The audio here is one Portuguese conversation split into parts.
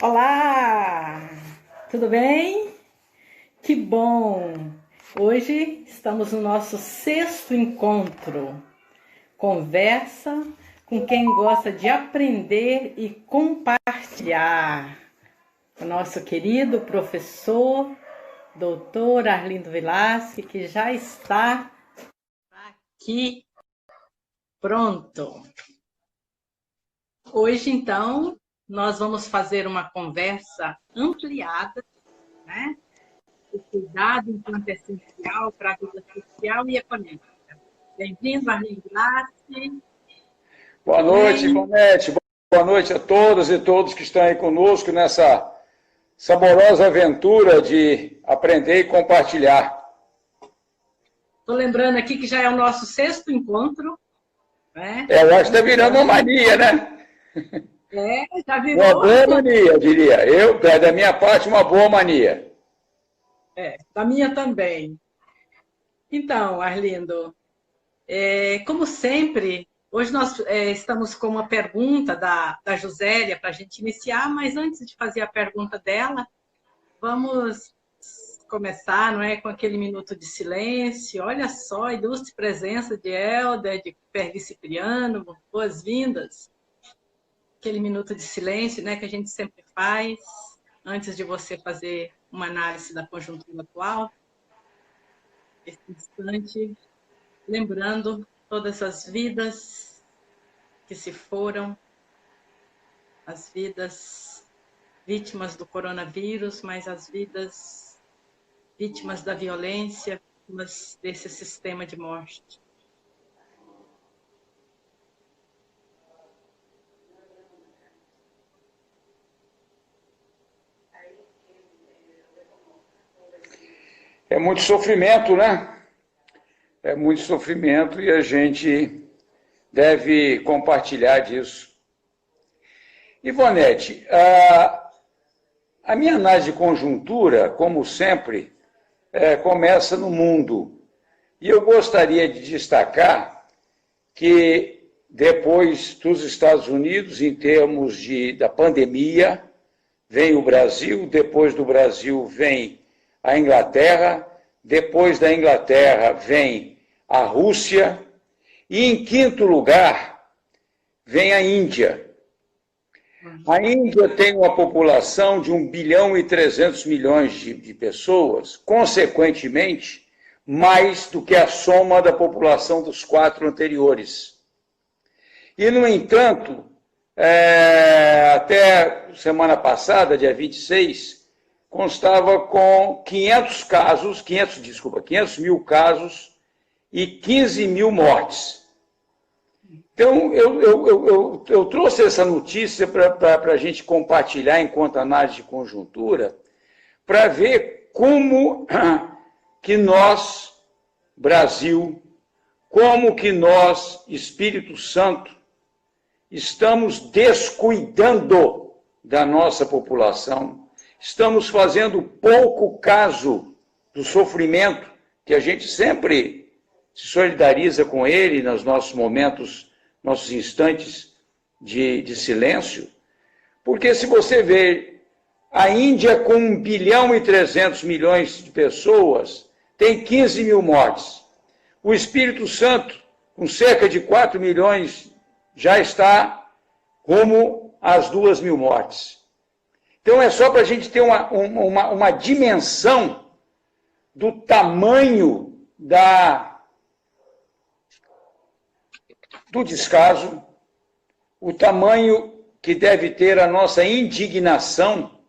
Olá! Tudo bem? Que bom! Hoje estamos no nosso sexto encontro. Conversa com quem gosta de aprender e compartilhar. O nosso querido professor, doutor Arlindo Vilasque, que já está aqui pronto. Hoje, então, nós vamos fazer uma conversa ampliada, né? O cuidado enquanto essencial para a vida social e econômica. Bem-vindo, Arlindo Vilasque. Boa noite, Ivonete. Boa noite a todas e todos que estão aí conosco nessa saborosa aventura de aprender e compartilhar. Estou lembrando aqui que já é o nosso sexto encontro. Né? Eu acho que está virando uma mania, né? Já virou. Uma boa mania, eu diria. Da minha parte, uma boa mania. Da minha também. Então, Arlindo, como sempre, hoje nós estamos com uma pergunta da Josélia para a gente iniciar, mas antes de fazer a pergunta dela, vamos começar, não é, com aquele minuto de silêncio. Olha só, a ilustre presença de Helder, de Pergui Cipriano, boas-vindas. Aquele minuto de silêncio, né, que a gente sempre faz antes de você fazer uma análise da conjuntura atual. Esse instante, lembrando todas as vidas que se foram, as vidas vítimas do coronavírus, mas as vidas vítimas da violência, vítimas desse sistema de morte. É muito sofrimento, né? É muito sofrimento e a gente deve compartilhar disso. Ivonete, a minha análise de conjuntura, como sempre, começa no mundo. E eu gostaria de destacar que depois dos Estados Unidos, em termos da pandemia, vem o Brasil, depois do Brasil vem a Inglaterra, depois da Inglaterra vem a Rússia, e em quinto lugar vem a Índia. A Índia tem uma população de 1 bilhão e 300 milhões de pessoas, consequentemente, mais do que a soma da população dos 4 anteriores. E, no entanto, até semana passada, dia 26, constava com 500 mil casos e 15 mil mortes. Então, eu trouxe essa notícia para a gente compartilhar enquanto análise de conjuntura, para ver como que nós, Brasil, como que nós, Espírito Santo, estamos descuidando da nossa população. Estamos fazendo pouco caso do sofrimento, que a gente sempre se solidariza com ele nos nossos momentos, nossos instantes de silêncio. Porque se você vê a Índia com 1 bilhão e 300 milhões de pessoas, tem 15 mil mortes. O Espírito Santo, com cerca de 4 milhões, já está rumo às 2 mil mortes. Então, é só para a gente ter uma dimensão do tamanho do descaso, o tamanho que deve ter a nossa indignação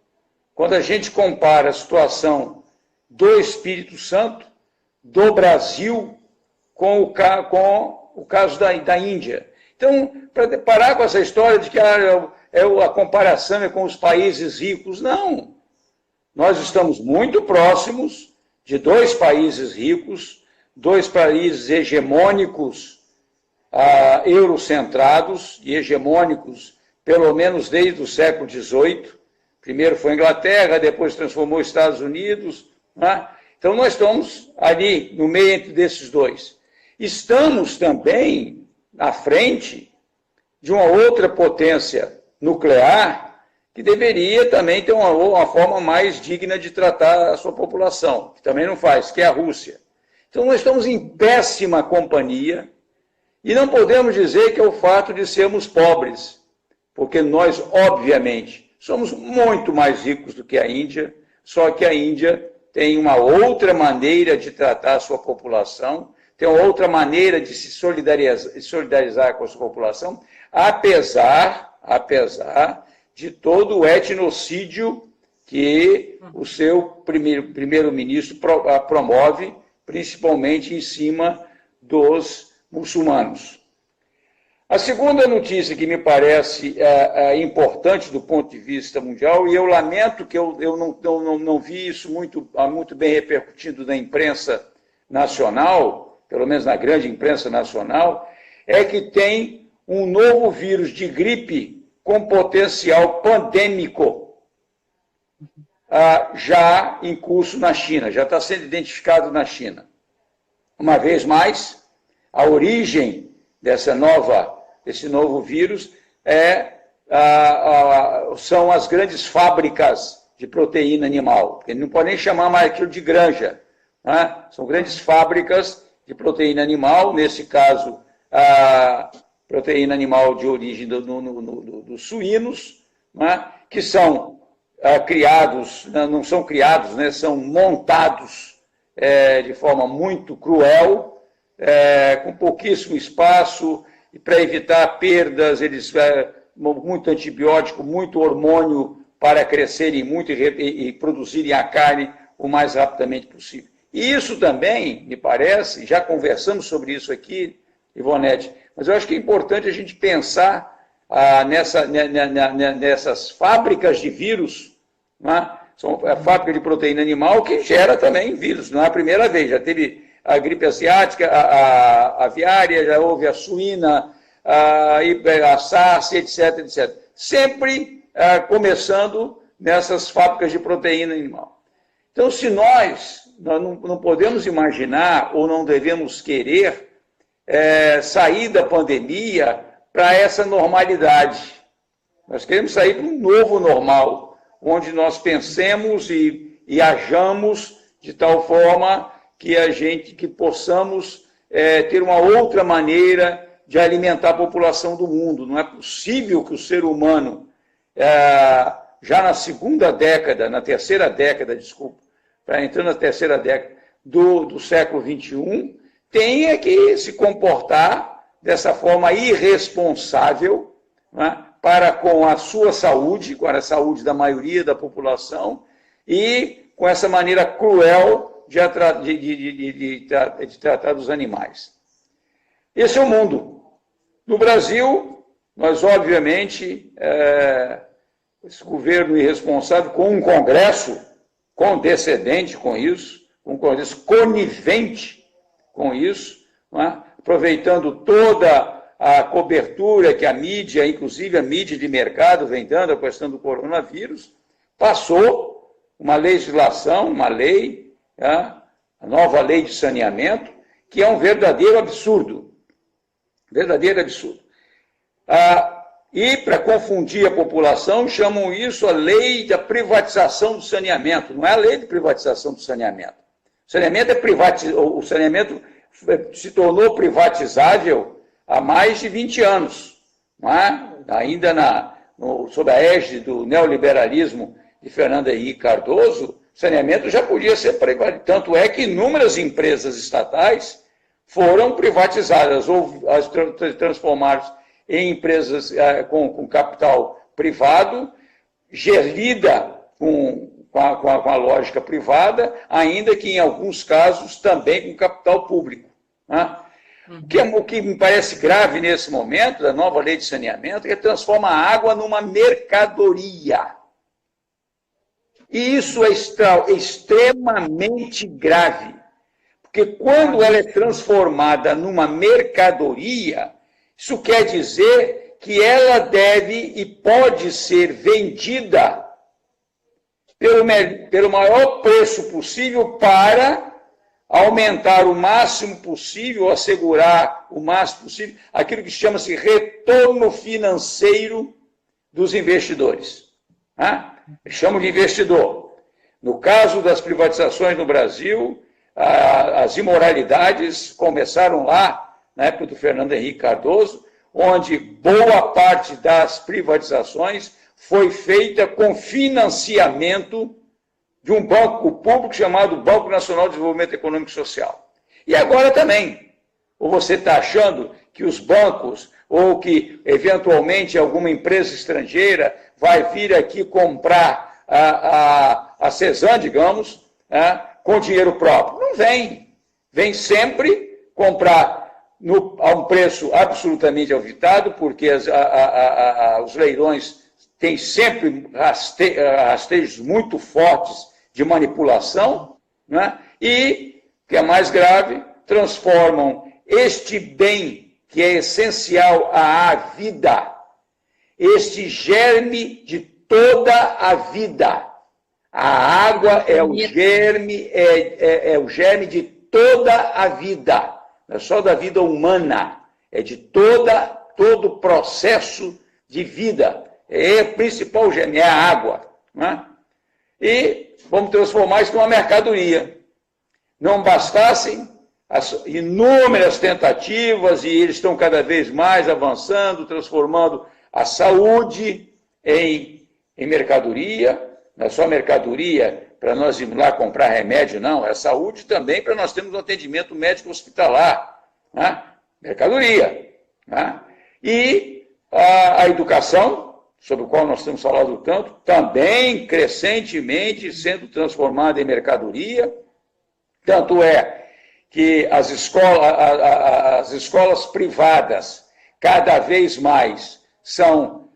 quando a gente compara a situação do Espírito Santo, do Brasil, com o caso da Índia. Então, para parar com essa história de que a comparação é com os países ricos. Não. Nós estamos muito próximos de 2 países ricos, 2 países hegemônicos, eurocentrados e hegemônicos, pelo menos desde o século XVIII. Primeiro foi a Inglaterra, depois transformou os Estados Unidos. Né? Então, nós estamos ali no meio entre desses 2. Estamos também à frente de uma outra potência nuclear, que deveria também ter uma forma mais digna de tratar a sua população, que também não faz, que é a Rússia. Então, nós estamos em péssima companhia e não podemos dizer que é o fato de sermos pobres, porque nós, obviamente, somos muito mais ricos do que a Índia, só que a Índia tem uma outra maneira de tratar a sua população, tem uma outra maneira de se solidarizar com a sua população, apesar de todo o etnocídio que o seu primeiro-ministro promove, principalmente em cima dos muçulmanos. A segunda notícia que me parece importante do ponto de vista mundial, e eu lamento que eu não vi isso muito bem repercutido na imprensa nacional, pelo menos na grande imprensa nacional, é que tem um novo vírus de gripe com potencial pandêmico já em curso na China, já está sendo identificado na China. Uma vez mais, a origem desse novo vírus são as grandes fábricas de proteína animal. Ele não pode nem chamar mais aquilo de granja. Né? São grandes fábricas de proteína animal, nesse caso, a proteína animal de origem dos suínos, né? Que são criados, não são criados, né? São montados de forma muito cruel, com pouquíssimo espaço, e para evitar perdas, eles muito antibiótico, muito hormônio para crescerem muito e produzirem a carne o mais rapidamente possível. E isso também, me parece, já conversamos sobre isso aqui, Ivonete, mas eu acho que é importante a gente pensar nessas fábricas de vírus, né? São a fábrica de proteína animal que gera também vírus, não é a primeira vez, já teve a gripe asiática, a aviária, já houve a suína, a SARS, etc, etc. Sempre começando nessas fábricas de proteína animal. Então, se nós não podemos imaginar ou não devemos querer sair da pandemia para essa normalidade. Nós queremos sair para um novo normal, onde nós pensemos e hajamos de tal forma que possamos ter uma outra maneira de alimentar a população do mundo. Não é possível que o ser humano, já na terceira década, entrando na terceira década do século XXI, tenha que se comportar dessa forma irresponsável, né, para com a sua saúde, com a saúde da maioria da população, e com essa maneira cruel de tratar dos animais. Esse é o mundo. No Brasil, nós, obviamente, esse governo irresponsável, com um Congresso condescendente com isso, um Congresso conivente com isso, né? Aproveitando toda a cobertura que a mídia, inclusive a mídia de mercado, vem dando à questão do coronavírus, passou uma legislação, uma lei, a nova lei de saneamento, que é um verdadeiro absurdo. Verdadeiro absurdo. E, para confundir a população, chamam isso a lei da privatização do saneamento. Não é a lei de privatização do saneamento. O saneamento se tornou privatizável há mais de 20 anos. Não é? Ainda sob a égide do neoliberalismo de Fernando Henrique Cardoso, o saneamento já podia ser privatizado. Tanto é que inúmeras empresas estatais foram privatizadas ou transformadas em empresas com capital privado, gerida com a lógica privada, ainda que em alguns casos também com capital público. Né? O que me parece grave nesse momento, da nova lei de saneamento, é que transforma a água numa mercadoria. E isso é extremamente grave, porque quando ela é transformada numa mercadoria, isso quer dizer que ela deve e pode ser vendida pelo maior preço possível para aumentar o máximo possível, assegurar o máximo possível, aquilo que chama-se retorno financeiro dos investidores. Né? Eu chamo de investidor. No caso das privatizações no Brasil, as imoralidades começaram lá, na época do Fernando Henrique Cardoso, onde boa parte das privatizações foi feita com financiamento de um banco público chamado Banco Nacional de Desenvolvimento Econômico e Social. E agora também. Ou você está achando que os bancos, ou que, eventualmente, alguma empresa estrangeira vai vir aqui comprar a Cesan, digamos, com dinheiro próprio? Não vem. Vem sempre comprar a um preço absolutamente auditado, porque os leilões têm sempre rastejos muito fortes de manipulação, né? E, que é mais grave, transformam este bem que é essencial à vida, este germe de toda a vida. A água é o germe, é o germe de toda a vida, não é só da vida humana, é de todo o processo de vida. É o principal germe, é a água. Né? E vamos transformar isso numa mercadoria. Não bastassem as inúmeras tentativas, e eles estão cada vez mais avançando, transformando a saúde em mercadoria. Não é só mercadoria para nós irmos lá comprar remédio, não. É saúde também para nós termos um atendimento médico hospitalar. Né? Mercadoria. Né? E a educação, sobre a qual nós temos falado tanto, também crescentemente sendo transformada em mercadoria. Tanto é que as escolas privadas cada vez mais são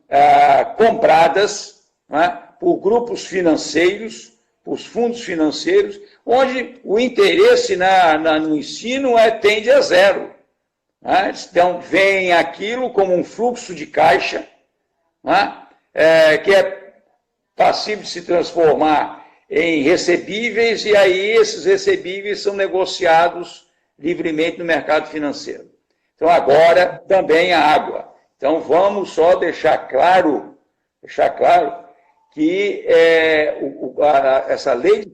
compradas, né, por grupos financeiros, por fundos financeiros, onde o interesse no ensino tende a zero. Né? Então, vem aquilo como um fluxo de caixa, né, que é passível de se transformar em recebíveis, e aí esses recebíveis são negociados livremente no mercado financeiro. Então, agora, também a água. Então, vamos só deixar claro que essa lei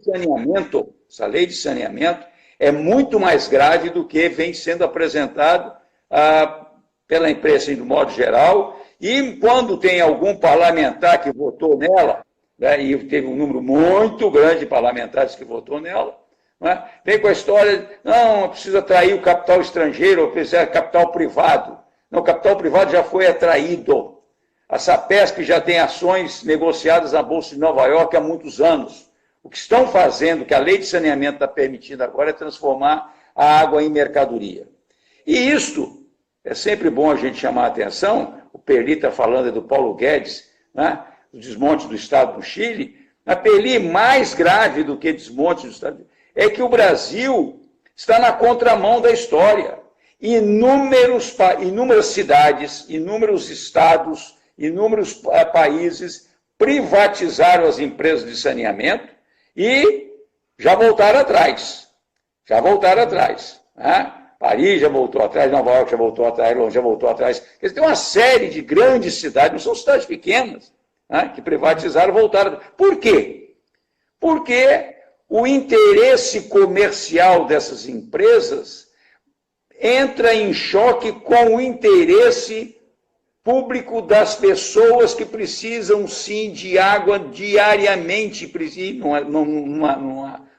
de saneamento é muito mais grave do que vem sendo apresentado pela imprensa, de modo geral, e quando tem algum parlamentar que votou nela, e teve um número muito grande de parlamentares que votou nela, né? Vem com a história, não, precisa atrair o capital estrangeiro, ou precisa capital privado. Não, o capital privado já foi atraído. A Sapesp já tem ações negociadas na Bolsa de Nova York há muitos anos. O que estão fazendo, que a lei de saneamento está permitindo agora, é transformar a água em mercadoria. E isto, é sempre bom a gente chamar a atenção, o Perli está falando do Paulo Guedes, né? O desmonte do Estado do Chile, a Perli, mais grave do que desmonte do Estado, é que o Brasil está na contramão da história. Inúmeras cidades, inúmeros estados, inúmeros países privatizaram as empresas de saneamento e já voltaram atrás. Né? Paris já voltou atrás, Nova York já voltou atrás, Londres já voltou atrás. Quer dizer, tem uma série de grandes cidades, não são cidades pequenas, né, que privatizaram, voltaram. Por quê? Porque o interesse comercial dessas empresas entra em choque com o interesse público das pessoas que precisam, sim, de água diariamente,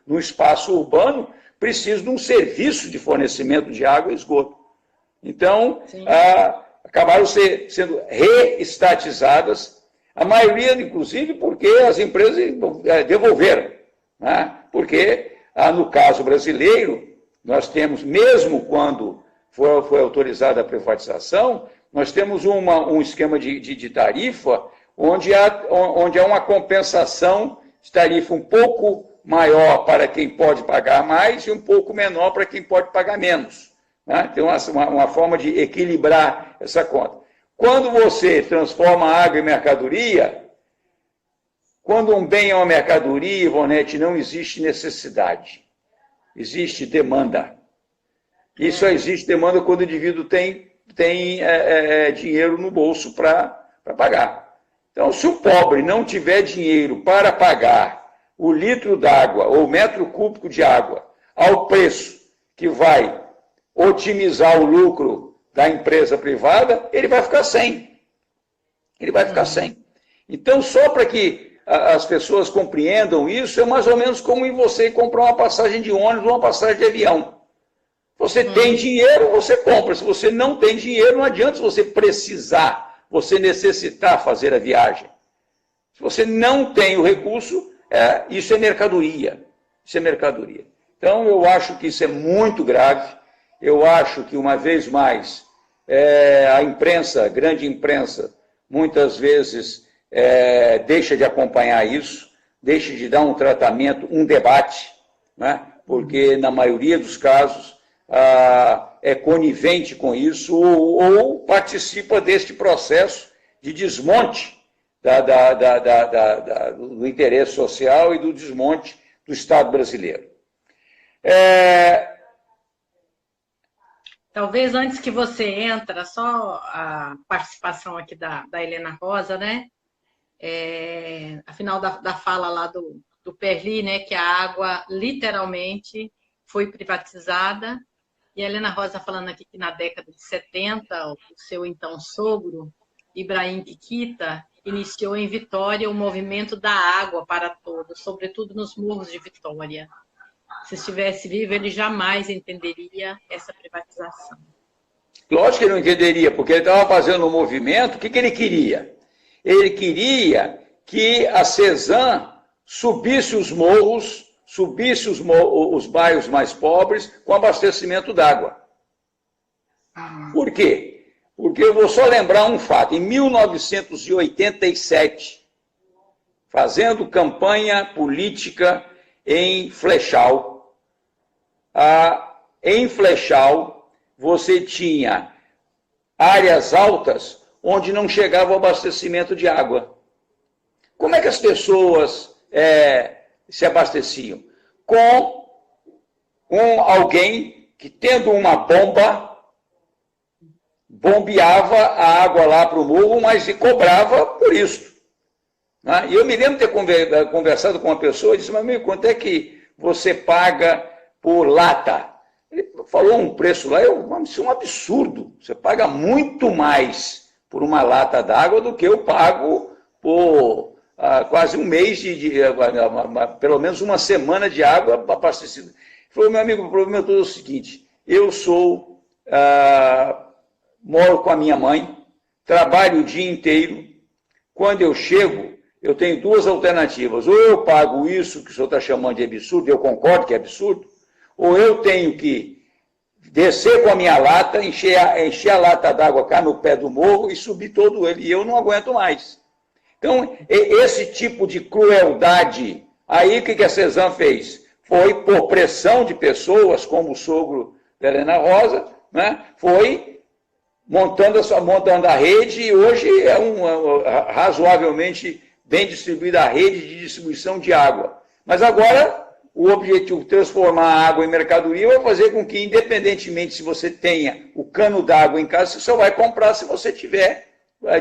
num espaço urbano, precisam de um serviço de fornecimento de água e esgoto. Então, acabaram sendo reestatizadas, a maioria, inclusive, porque as empresas devolveram. Né? Porque, no caso brasileiro, nós temos, mesmo quando foi autorizada a privatização, nós temos um esquema de tarifa onde há uma compensação de tarifa um pouco maior para quem pode pagar mais e um pouco menor para quem pode pagar menos. Né? Tem uma forma de equilibrar essa conta. Quando você transforma a água em mercadoria, quando um bem é uma mercadoria, Ivonete, não existe necessidade. Existe demanda. E só existe demanda quando o indivíduo tem dinheiro no bolso para pagar. Então, se o pobre não tiver dinheiro para pagar o litro d'água ou o metro cúbico de água ao preço que vai otimizar o lucro da empresa privada, ele vai ficar sem. Ele vai ficar sem. Então, só para que as pessoas compreendam isso, é mais ou menos como em você comprar uma passagem de ônibus ou uma passagem de avião. Você tem dinheiro, você compra. Se você não tem dinheiro, não adianta você precisar, você necessitar fazer a viagem. Se você não tem o recurso, isso é mercadoria. Isso é mercadoria. Então, eu acho que isso é muito grave. Eu acho que, uma vez mais, a imprensa, a grande imprensa, muitas vezes deixa de acompanhar isso, deixa de dar um tratamento, um debate, né? Porque, na maioria dos casos, é conivente com isso ou participa deste processo de desmonte do interesse social e do desmonte do Estado brasileiro. Talvez antes que você entra, só a participação aqui da Helena Rosa, né? Afinal da fala lá do Perli, né? Que a água literalmente foi privatizada. E a Helena Rosa falando aqui que na década de 70, o seu então sogro, Ibrahim Kikita, iniciou em Vitória o movimento da água para todos, sobretudo nos morros de Vitória. Se estivesse vivo, ele jamais entenderia essa privatização. Lógico que ele não entenderia, porque ele estava fazendo um movimento. O que ele queria? Ele queria que a Cesan subisse os morros, subisse os bairros mais pobres com abastecimento d'água. Por quê? Porque eu vou só lembrar um fato. Em 1987, fazendo campanha política em Flechal, em Flechal, você tinha áreas altas onde não chegava o abastecimento de água. Como é que as pessoas se abasteciam? Com alguém que, tendo uma bomba, bombeava a água lá para o morro, mas e cobrava por isso. Né? E eu me lembro de ter conversado com uma pessoa e disse: mas amigo, quanto é que você paga por lata? Ele falou um preço lá, isso é um absurdo. Você paga muito mais por uma lata d'água do que eu pago por quase um mês, pelo menos uma semana de água abastecida. Ele falou: meu amigo, o problema é todo o seguinte: eu moro com a minha mãe, trabalho o dia inteiro. Quando eu chego, eu tenho duas alternativas: ou eu pago isso que o senhor está chamando de absurdo, eu concordo que é absurdo, ou eu tenho que descer com a minha lata, encher a lata d'água cá no pé do morro e subir todo ele, e eu não aguento mais. Então, esse tipo de crueldade, aí o que a Cesan fez? Foi, por pressão de pessoas, como o sogro da Helena Rosa, né, foi montando a rede, e hoje é razoavelmente bem distribuída a rede de distribuição de água. Mas agora, o objetivo de transformar a água em mercadoria vai fazer com que, independentemente se você tenha o cano d'água em casa, você só vai comprar se você estiver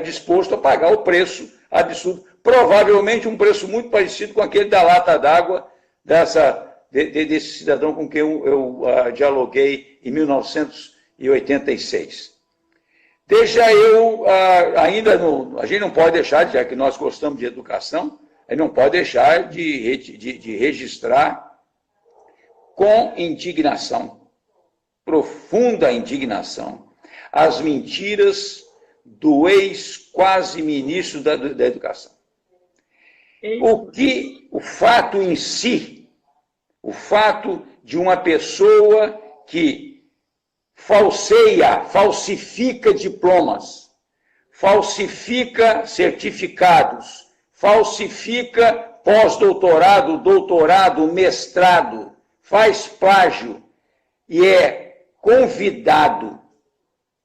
disposto a pagar o preço absurdo. Provavelmente um preço muito parecido com aquele da lata d'água desse cidadão com quem eu dialoguei em 1986. A gente não pode deixar, já que nós gostamos de educação, a gente não pode deixar de registrar com indignação, profunda indignação, as mentiras do ex-quase ministro da Educação. O fato em si, o fato de uma pessoa que falsifica diplomas, falsifica certificados, falsifica pós-doutorado, doutorado, mestrado, faz plágio e é convidado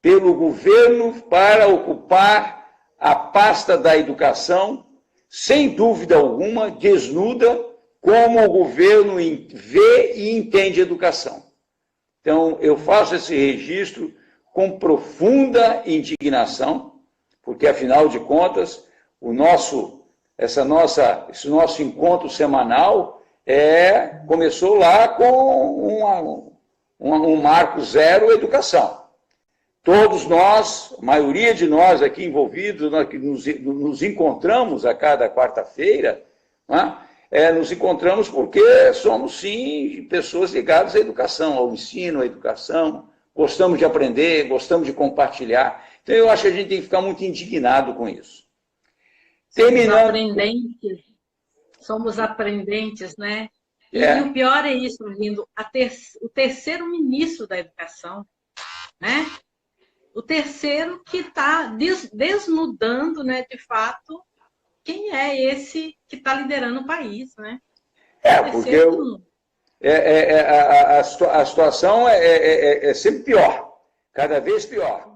pelo governo para ocupar a pasta da educação, sem dúvida alguma, desnuda como o governo vê e entende educação. Então, eu faço esse registro com profunda indignação, porque, afinal de contas, esse nosso encontro semanal começou lá com um marco zero educação. Todos nós, a maioria de nós aqui envolvidos, nós que nos encontramos a cada quarta-feira, né? Nos encontramos porque somos, sim, pessoas ligadas à educação, ao ensino, à educação, gostamos de aprender, gostamos de compartilhar. Então, eu acho que a gente tem que ficar muito indignado com isso. Somos aprendentes, né? E o pior é isso, Lindo, o terceiro ministro da educação, né? O terceiro que está desnudando, né, de fato, quem é esse que está liderando o país, né? Porque a situação é sempre pior, cada vez pior.